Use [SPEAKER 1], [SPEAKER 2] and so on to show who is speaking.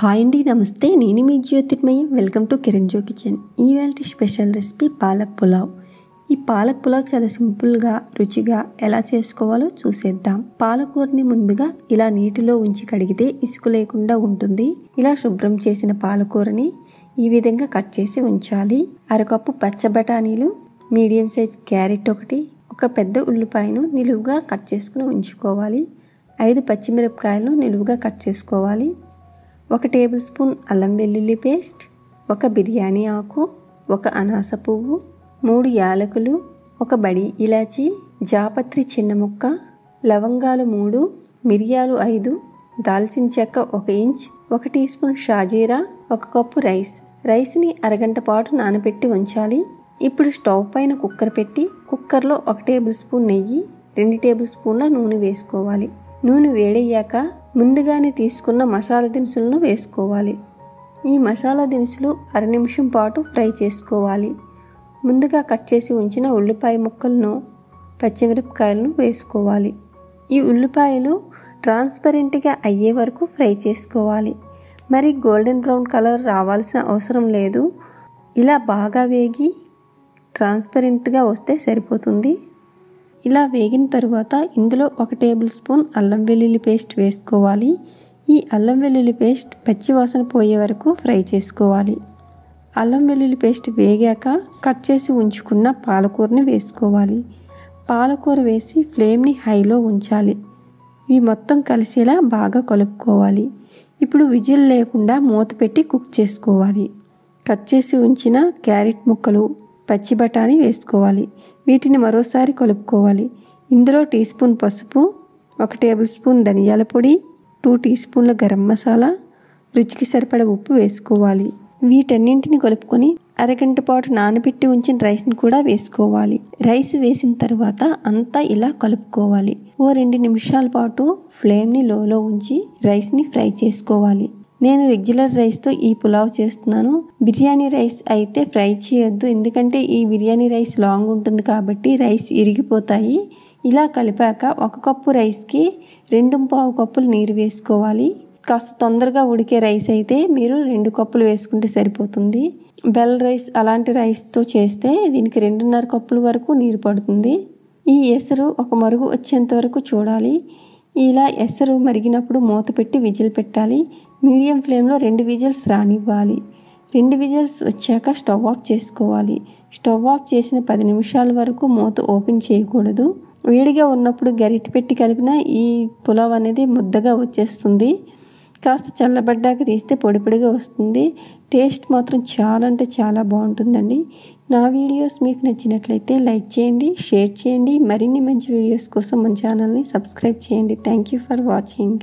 [SPEAKER 1] Hi అండి, నమస్తే. నేను మీ Jyothirmayi. Welcome to Kiran Jo kitchen. ఇవాల్టి స్పెషల్ రెసిపీ పాలక్ పులావ్. ఈ పాలక్ పులావ్ చాలా సింపుల్గా రుచిగా ఎలా చేసుకోవాలో చూసేద్దాం. పాలకూరని ముందుగా ఇలా నీటిలో ఉంచి కడిగితే ఇసుక లేకుండా ఉంటుంది. ఇలా శుభ్రం చేసిన పాలకూరని ఈ విధంగా కట్ చేసి ఉంచాలి. అరకప్పు పచ్చ బఠానీలు, మీడియం సైజ్ క్యారెట్ ఒకటి, ఒక పెద్ద ఉల్లిపాయను నిలువుగా కట్ చేసుకుని ఉంచుకోవాలి. 5 పచ్చిమిరపకాయలను నిలువుగా కట్ చేసుకోవాలి. 1 టేబుల్ స్పూన్ అల్లం వెల్లుల్లి పేస్ట్, 1 బిర్యానీ ఆకు, 1 అనాస పువ్వు, 3 యాలకులు, 1 బడి ఇలాచి, జాపత్రి చిన్న ముక్క, లవంగాలు 3, మిరియాలు 5, దాల్చిన చెక్క 1 ఇంచ్, 1 టీ స్పూన్ షాజీరా, 1 కప్పు రైస్ని అరగంట పాటు నానబెట్టి ఉంచాలి. ఇప్పుడు స్టవ్ పైన కుక్కర్ పెట్టి కుక్కర్లో 1 టేబుల్ స్పూన్ నెయ్యి, 2 టేబుల్ స్పూన్ల నూనె వేసుకోవాలి. నూనె వేడయ్యాక ముందుగానే తీసుకున్న మసాలా దినుసులను వేసుకోవాలి. ఈ మసాలా దినుసులు అర నిమిషం పాటు ఫ్రై చేసుకోవాలి. ముందుగా కట్ చేసి ఉంచిన ఉల్లిపాయ ముక్కలను, పచ్చిమిరపకాయలను వేసుకోవాలి. ఈ ఉల్లిపాయలు ట్రాన్స్పరెంట్గా అయ్యే వరకు ఫ్రై చేసుకోవాలి. మరి గోల్డెన్ బ్రౌన్ కలర్ రావాల్సిన అవసరం లేదు. ఇలా బాగా వేగి ట్రాన్స్పరెంట్గా వస్తే సరిపోతుంది. ఇలా వేగిన తరువాత ఇందులో 1 టేబుల్ స్పూన్ అల్లం వెల్లుల్లి పేస్ట్ వేసుకోవాలి. ఈ అల్లం వెల్లుల్లి పేస్ట్ పచ్చి వాసన పోయే వరకు ఫ్రై చేసుకోవాలి. అల్లం వెల్లుల్లి పేస్ట్ వేగాక కట్ చేసి ఉంచుకున్న పాలకూరని వేసుకోవాలి. పాలకూర వేసి ఫ్లేమ్ని హైలో ఉంచాలి. ఇవి మొత్తం కలిసేలా బాగా కలుపుకోవాలి. ఇప్పుడు విజిల్ లేకుండా మూత పెట్టి కుక్ చేసుకోవాలి. కట్ చేసి ఉంచిన క్యారెట్ ముక్కలు, పచ్చి బఠానీ వేసుకోవాలి. వీటిని మరోసారి కలుపుకోవాలి. ఇందులో టీ స్పూన్ పసుపు, 1 టేబుల్ స్పూన్ ధనియాల పొడి, 2 టీ స్పూన్ల గరం మసాలా, రుచికి సరిపడ ఉప్పు వేసుకోవాలి. వీటన్నింటిని కలుపుకొని అరగంట పాటు నానబెట్టి ఉంచిన రైస్ని కూడా వేసుకోవాలి. రైస్ వేసిన తర్వాత అంతా ఇలా కలుపుకోవాలి. 2 నిమిషాల పాటు ఫ్లేమ్ని లోలో ఉంచి రైస్ని ఫ్రై చేసుకోవాలి. నేను రెగ్యులర్ రైస్తో ఈ పులావ్ చేస్తున్నాను. బిర్యానీ రైస్ అయితే ఫ్రై చేయొద్దు, ఎందుకంటే ఈ బిర్యానీ రైస్ లాంగ్ ఉంటుంది కాబట్టి రైస్ ఇరిగిపోతాయి. ఇలా కలిపాక 1 కప్పు రైస్కి 2.5 కప్పులు నీరు వేసుకోవాలి. కాస్త తొందరగా ఉడికే రైస్ అయితే మీరు 2 కప్పులు వేసుకుంటే సరిపోతుంది. బెల్ రైస్ అలాంటి రైస్తో చేస్తే దీనికి 2.5 కప్పుల వరకు నీరు పడుతుంది. ఈ ఎసరు ఒక మరుగు వచ్చేంత వరకు చూడాలి. ఇలా ఎసరు మరిగినప్పుడు మూత పెట్టి విజిల్ పెట్టాలి. మీడియం ఫ్లేమ్లో 2 విజిల్స్ రానివ్వాలి. 2 విజిల్స్ వచ్చాక స్టవ్ ఆఫ్ చేసుకోవాలి. స్టవ్ ఆఫ్ చేసిన 10 నిమిషాల వరకు మూత ఓపెన్ చేయకూడదు. వేడిగా ఉన్నప్పుడు గరిటె పెట్టి కలిపిన ఈ పులావ్ అనేది ముద్దగా వచ్చేస్తుంది. కాస్త చల్లబడ్డాక తీస్తే పొడి పొడిగా వస్తుంది. టేస్ట్ మాత్రం చాలా అంటే చాలా బాగుంటుందండి. నా వీడియోస్ మీకు నచ్చినట్లయితే లైక్ చేయండి, షేర్ చేయండి. మరిన్ని మంచి వీడియోస్ కోసం మన ఛానల్ని సబ్స్క్రైబ్ చేయండి. Thank you for watching.